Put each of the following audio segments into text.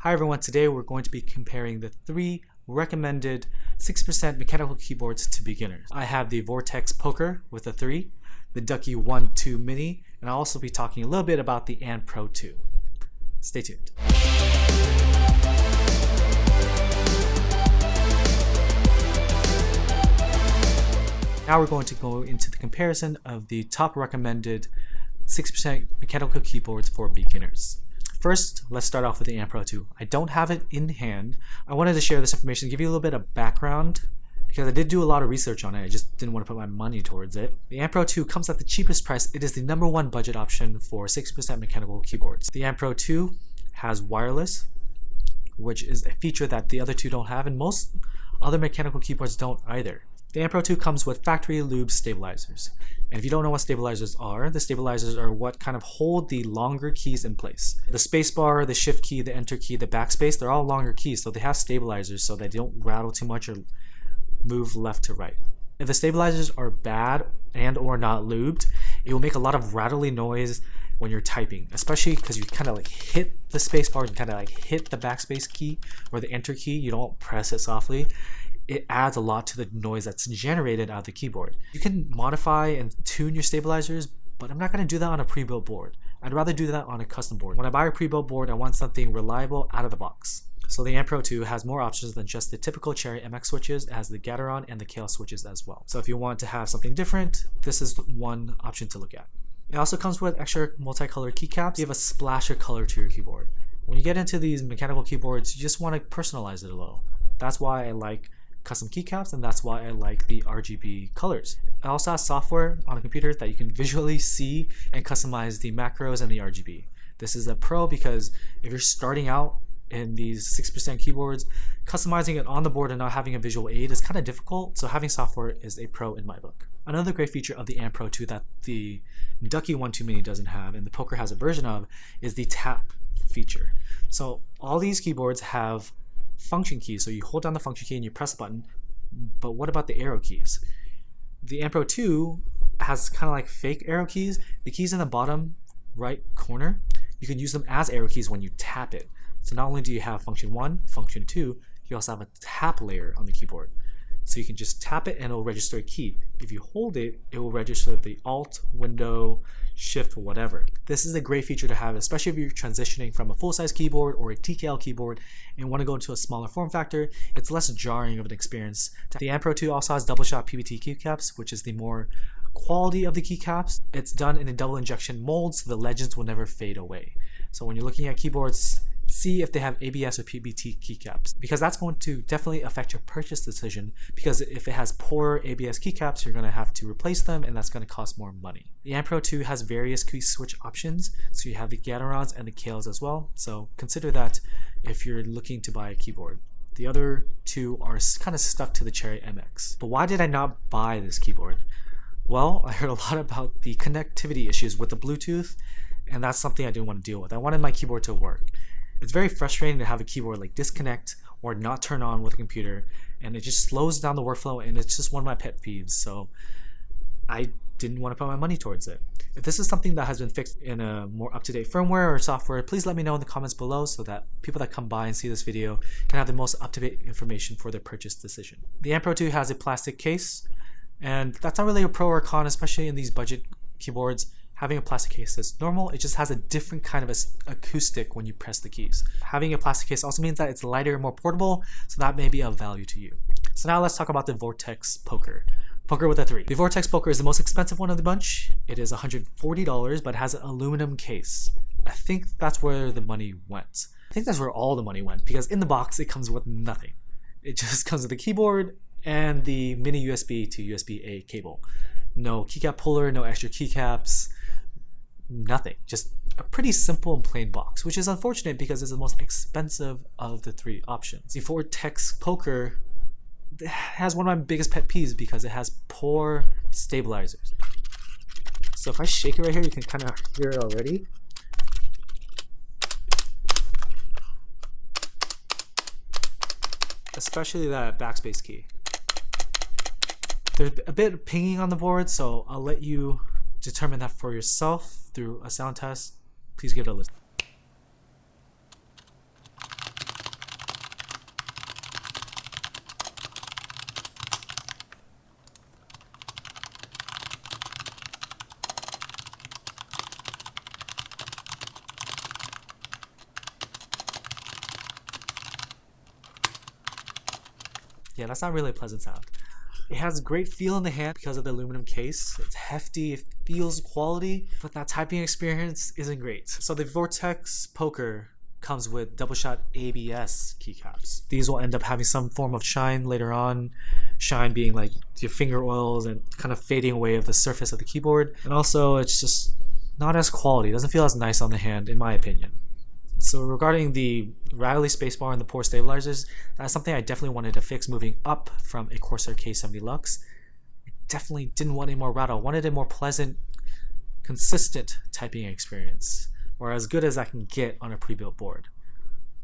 Hi everyone, today we're going to be comparing the 3 recommended 6% mechanical keyboards to beginners. I have the Vortex Poker with a 3, the Ducky One 2 Mini, and I'll also be talking a little bit about the Pro 2. Stay tuned. Now we're going to go into the comparison of the top recommended 6% mechanical keyboards for beginners. First, let's start off with the Pro 2. I don't have it in hand. I wanted to share this information, give you a little bit of background, because I did do a lot of research on it. I just didn't want to put my money towards it. The Pro 2 comes at the cheapest price. It is the #1 budget option for 6% mechanical keyboards. The Pro 2 has wireless, which is a feature that the other two don't have, and most other mechanical keyboards don't either. The Pro 2 comes with factory lube stabilizers. And if you don't know what stabilizers are, the stabilizers are what kind of hold the longer keys in place. The spacebar, the shift key, the enter key, the backspace, they're all longer keys, so they have stabilizers so they don't rattle too much or move left to right. If the stabilizers are bad and or not lubed, it will make a lot of rattly noise when you're typing, especially because you kind of like hit the spacebar and kind of like hit the backspace key or the enter key. You don't press it softly. It adds a lot to the noise that's generated out of the keyboard. You can modify and tune your stabilizers, but I'm not going to do that on a pre-built board. I'd rather do that on a custom board. When I buy a pre-built board, I want something reliable out of the box. So the Pro 2 has more options than just the typical Cherry MX switches. It has the Gateron and the Kale switches as well. So if you want to have something different, this is one option to look at. It also comes with extra multicolored keycaps. You have a splash of color to your keyboard. When you get into these mechanical keyboards, you just want to personalize it a little. That's why I like custom keycaps, and that's why I like the RGB colors. It also has software on a computer that you can visually see and customize the macros and the RGB. This is a pro because if you're starting out in these 6% keyboards, customizing it on the board and not having a visual aid is kind of difficult, so having software is a pro in my book. Another great feature of the Pro 2 that the Ducky One 2 Mini doesn't have and the Poker has a version of is the tap feature. So all these keyboards have function keys, so you hold down the function key and you press a button, but what about the arrow keys? The Pro 2 has kind of like fake arrow keys. The keys in the bottom right corner, you can use them as arrow keys when you tap it. So not only do you have function 1, function 2, you also have a tap layer on the keyboard. So you can just tap it and it will register a key. If you hold it, it will register the Alt, Window, Shift, whatever. This is a great feature to have, especially if you're transitioning from a full-size keyboard or a TKL keyboard and want to go into a smaller form factor. It's less jarring of an experience. The Pro 2 also has double-shot PBT keycaps, which is the more quality of the keycaps. It's done in a double injection mold, so the legends will never fade away. So when you're looking at keyboards, see if they have ABS or PBT keycaps, because that's going to definitely affect your purchase decision, because if it has poor ABS keycaps, you're going to have to replace them and that's going to cost more money. The Pro 2 has various key switch options, so you have the Gaterons and the Kales as well, so consider that if you're looking to buy a keyboard. The other two are kind of stuck to the Cherry MX. But why did I not buy this keyboard? Well, I heard a lot about the connectivity issues with the Bluetooth, and that's something I didn't want to deal with. I wanted my keyboard to work. It's very frustrating to have a keyboard like disconnect or not turn on with a computer, and it just slows down the workflow, and it's just one of my pet peeves, so I didn't want to put my money towards it. If this is something that has been fixed in a more up-to-date firmware or software, please let me know in the comments below so that people that come by and see this video can have the most up-to-date information for their purchase decision. The Pro 2 has a plastic case, and that's not really a pro or a con, especially in these budget keyboards. Having a plastic case is normal, it just has a different kind of acoustic when you press the keys. Having a plastic case also means that it's lighter and more portable, so that may be of value to you. So now let's talk about the Vortex Poker. Poker with a 3. The Vortex Poker is the most expensive one of the bunch. It is $140, but has an aluminum case. I think that's where the money went. I think that's where all the money went, because in the box it comes with nothing. It just comes with the keyboard and the mini USB to USB-A cable. No keycap puller, no extra keycaps, nothing. Just a pretty simple and plain box, which is unfortunate because it's the most expensive of the 3 options. The Vortex Poker has one of my biggest pet peeves because it has poor stabilizers. So if I shake it right here, you can kind of hear it already. Especially that backspace key. There's a bit of pinging on the board, so I'll let you determine that for yourself through a sound test. Please give it a listen. Yeah, that's not really a pleasant sound. It has a great feel in the hand because of the aluminum case. It's hefty, it feels quality, but that typing experience isn't great. So the Vortex Poker comes with double shot ABS keycaps. These will end up having some form of shine later on. Shine being like your finger oils and kind of fading away of the surface of the keyboard. And also it's just not as quality. It doesn't feel as nice on the hand in my opinion. So regarding the rattly spacebar and the poor stabilizers, that's something I definitely wanted to fix moving up from a Corsair K70 Lux. I definitely didn't want any more rattle. I wanted a more pleasant, consistent typing experience, or as good as I can get on a pre-built board.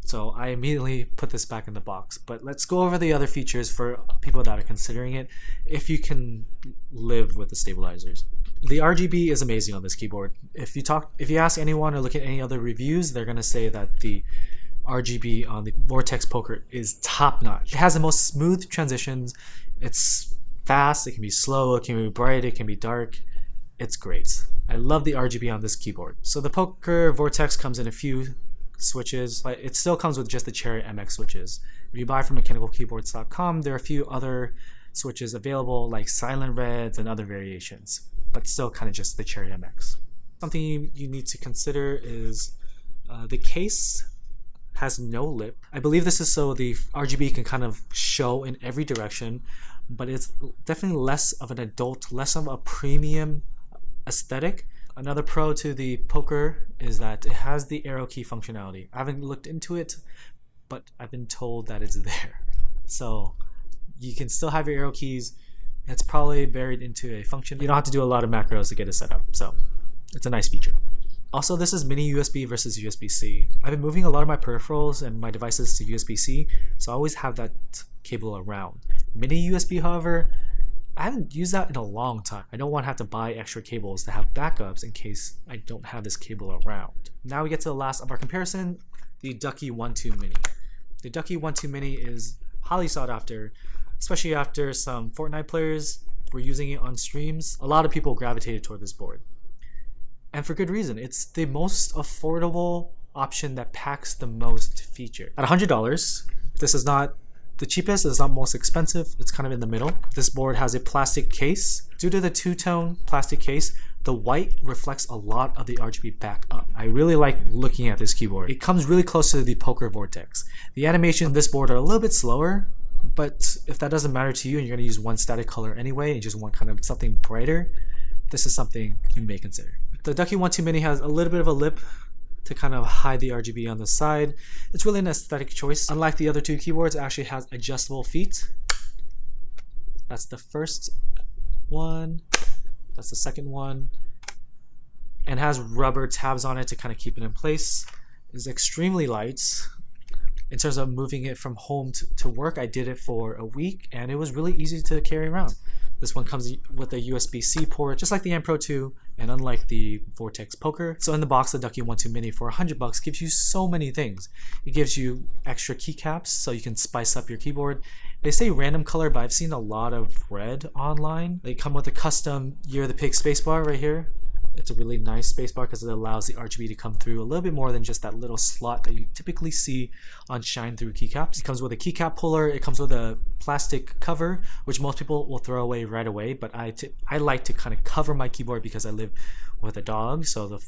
So I immediately put this back in the box. But let's go over the other features for people that are considering it, if you can live with the stabilizers. The RGB is amazing on this keyboard. If you ask anyone or look at any other reviews, they're gonna say that the RGB on the Vortex Poker is top notch. It has the most smooth transitions. It's fast, it can be slow, it can be bright, it can be dark. It's great. I love the RGB on this keyboard. So the Poker Vortex comes in a few switches, but it still comes with just the Cherry MX switches. If you buy from mechanicalkeyboards.com, there are a few other switches available like silent reds and other variations, but still kind of just the Cherry MX. Something you need to consider is the case has no lip. I believe this is so the RGB can kind of show in every direction, but it's definitely less of an adult, less of a premium aesthetic. Another pro to the Poker is that it has the arrow key functionality. I haven't looked into it, but I've been told that it's there. So you can still have your arrow keys. It's probably buried into a function. You don't have to do a lot of macros to get it set up. So it's a nice feature. Also, this is mini USB versus USB-C. I've been moving a lot of my peripherals and my devices to USB-C, so I always have that cable around. Mini USB, however, I haven't used that in a long time. I don't want to have to buy extra cables to have backups in case I don't have this cable around. Now we get to the last of our comparison, the Ducky One 2 Mini. The Ducky One 2 Mini is highly sought after, especially after some Fortnite players were using it on streams. A lot of people gravitated toward this board. And for good reason. It's the most affordable option that packs the most feature. At $100, this is not the cheapest, it's not most expensive, it's kind of in the middle. This board has a plastic case. Due to the two-tone plastic case, the white reflects a lot of the RGB back up. I really like looking at this keyboard. It comes really close to the Poker Vortex. The animations on this board are a little bit slower, but if that doesn't matter to you and you're going to use one static color anyway and you just want kind of something brighter, this is something you may consider. The Ducky One 2 Mini has a little bit of a lip to kind of hide the RGB on the side. It's really an aesthetic choice. Unlike the other two keyboards, it actually has adjustable feet. That's the first one. That's the second one. And has rubber tabs on it to kind of keep it in place. It's extremely light. In terms of moving it from home to work, I did it for a week and it was really easy to carry around. This one comes with a USB-C port, just like the M Pro 2, and unlike the Vortex Poker. So in the box, the Ducky One 2 Mini for $100 gives you so many things. It gives you extra keycaps so you can spice up your keyboard. They say random color, but I've seen a lot of red online. They come with a custom Year of the Pig spacebar right here. It's a really nice spacebar because it allows the RGB to come through a little bit more than just that little slot that you typically see on shine through keycaps. It comes with a keycap puller. It comes with a plastic cover, which most people will throw away right away, but I like to kind of cover my keyboard because I live with a dog, so the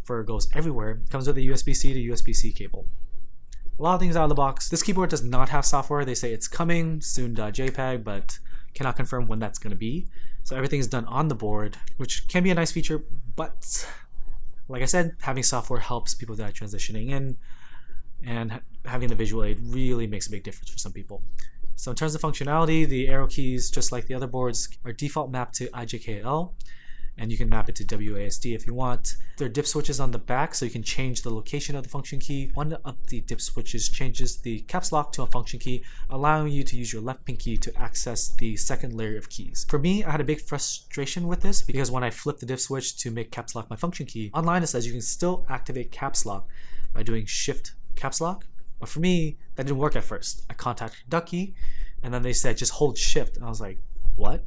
fur goes everywhere. It comes with a USB-C to USB-C cable. A lot of things out of the box. This keyboard does not have software. They say it's coming soon.jpg, but cannot confirm when that's going to be. So everything is done on the board, which can be a nice feature, but like I said, having software helps people that are transitioning in, and having the visual aid really makes a big difference for some people. So in terms of functionality, the arrow keys, just like the other boards, are default mapped to IJKL, and you can map it to WASD if you want. There are dip switches on the back, so you can change the location of the function key. One of the dip switches changes the caps lock to a function key, allowing you to use your left pinky to access the second layer of keys. For me, I had a big frustration with this because when I flipped the dip switch to make caps lock my function key, online it says you can still activate caps lock by doing shift caps lock. But for me, that didn't work at first. I contacted Ducky, and then they said just hold shift, and I was like, what?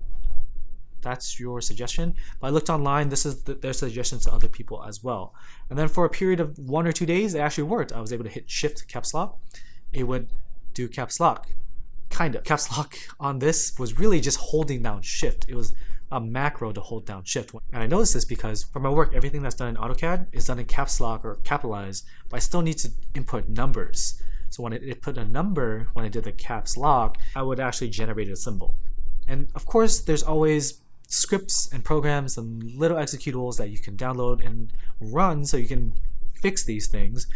That's your suggestion? But I looked online, this is their suggestions to other people as well. And then for a period of 1 or 2 days, it actually worked. I was able to hit shift caps lock. It would do caps lock. Kind of. Caps lock on this was really just holding down shift. It was a macro to hold down shift. And I noticed this because for my work, everything that's done in AutoCAD is done in caps lock or capitalized, but I still need to input numbers. So when it put a number, when I did the caps lock, I would actually generate a symbol. And of course, there's always scripts and programs and little executables that you can download and run so you can fix these things.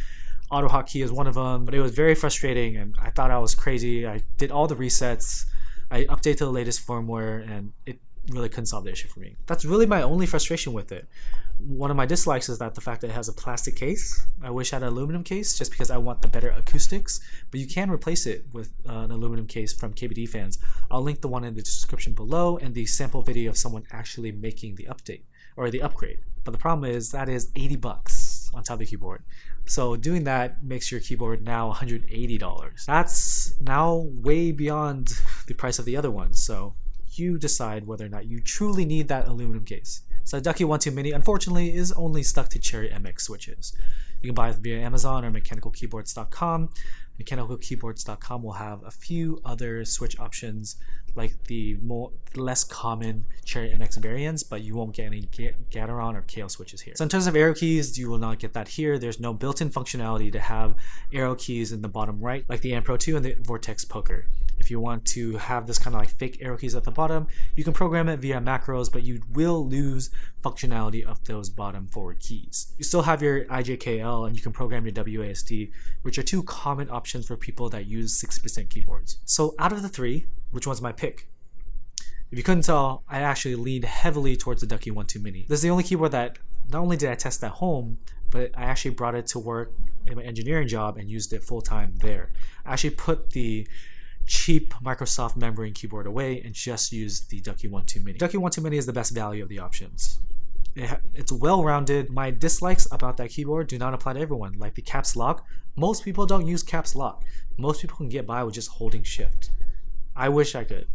AutoHotkey is one of them, but it was very frustrating and I thought I was crazy. I did all the resets, I updated to the latest firmware, and it really couldn't solve the issue for me. That's really my only frustration with it. One of my dislikes is that the fact that it has a plastic case. I wish I had an aluminum case just because I want the better acoustics, but you can replace it with an aluminum case from KBD Fans. I'll link the one in the description below and the sample video of someone actually making the update or the upgrade. But the problem is that is $80 on top of the keyboard. So doing that makes your keyboard now $180. That's now way beyond the price of the other ones. So you decide whether or not you truly need that aluminum case. So the Ducky One Mini, unfortunately, is only stuck to Cherry MX switches. You can buy it via Amazon or mechanicalkeyboards.com. Mechanicalkeyboards.com will have a few other switch options like the less common Cherry MX variants, but you won't get any Gateron or KO switches here. So in terms of arrow keys, you will not get that here. There's no built-in functionality to have arrow keys in the bottom right like the Pro 2 and the Vortex Poker. If you want to have this kind of like fake arrow keys at the bottom, you can program it via macros, but you will lose functionality of those bottom forward keys. You still have your IJKL and you can program your WASD, which are two common options for people that use 60% keyboards. So out of the three, which one's my pick? If you couldn't tell, I actually leaned heavily towards the Ducky One Mini. This is the only keyboard that not only did I test at home, but I actually brought it to work in my engineering job and used it full time there. I actually put the cheap Microsoft membrane keyboard away and just used the Ducky One Mini. Ducky One Mini is the best value of the options. It's well-rounded. My dislikes about that keyboard do not apply to everyone. Like the caps lock, most people don't use caps lock. Most people can get by with just holding shift. I wish I could,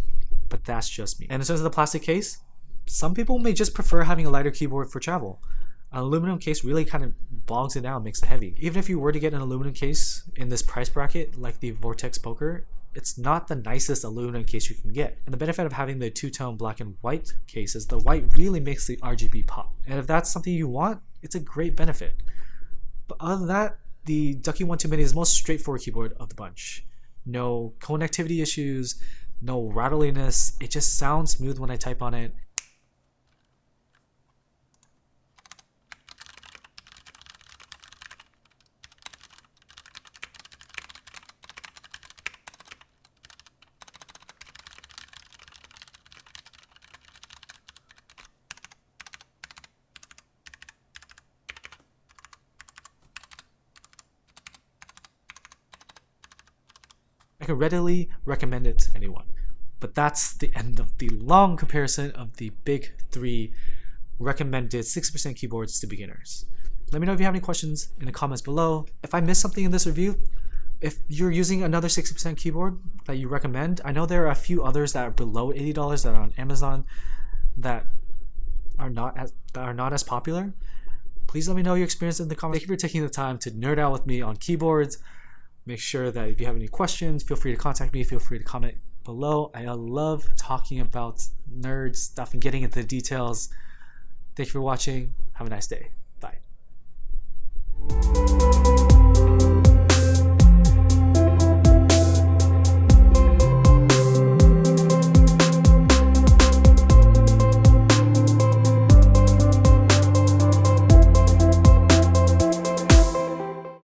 but that's just me. And in terms of the plastic case, some people may just prefer having a lighter keyboard for travel. An aluminum case really kind of bogs it down, makes it heavy. Even if you were to get an aluminum case in this price bracket, like the Vortex Poker, it's not the nicest aluminum case you can get. And the benefit of having the two-tone black and white case is the white really makes the RGB pop. And if that's something you want, it's a great benefit. But other than that, the Ducky One Mini is the most straightforward keyboard of the bunch. No connectivity issues, no rattliness. It just sounds smooth when I type on it. I can readily recommend it to anyone. But that's the end of the long comparison of the big three recommended 60% keyboards to beginners. Let me know if you have any questions in the comments below. If I missed something in this review, if you're using another 60% keyboard that you recommend, I know there are a few others that are below $80 that are on Amazon that are not as popular. Please let me know your experience in the comments. Thank you for taking the time to nerd out with me on keyboards. Make sure that if you have any questions, feel free to contact me. Feel free to comment below. I love talking about nerd stuff and getting into the details. Thank you for watching. Have a nice day. Bye.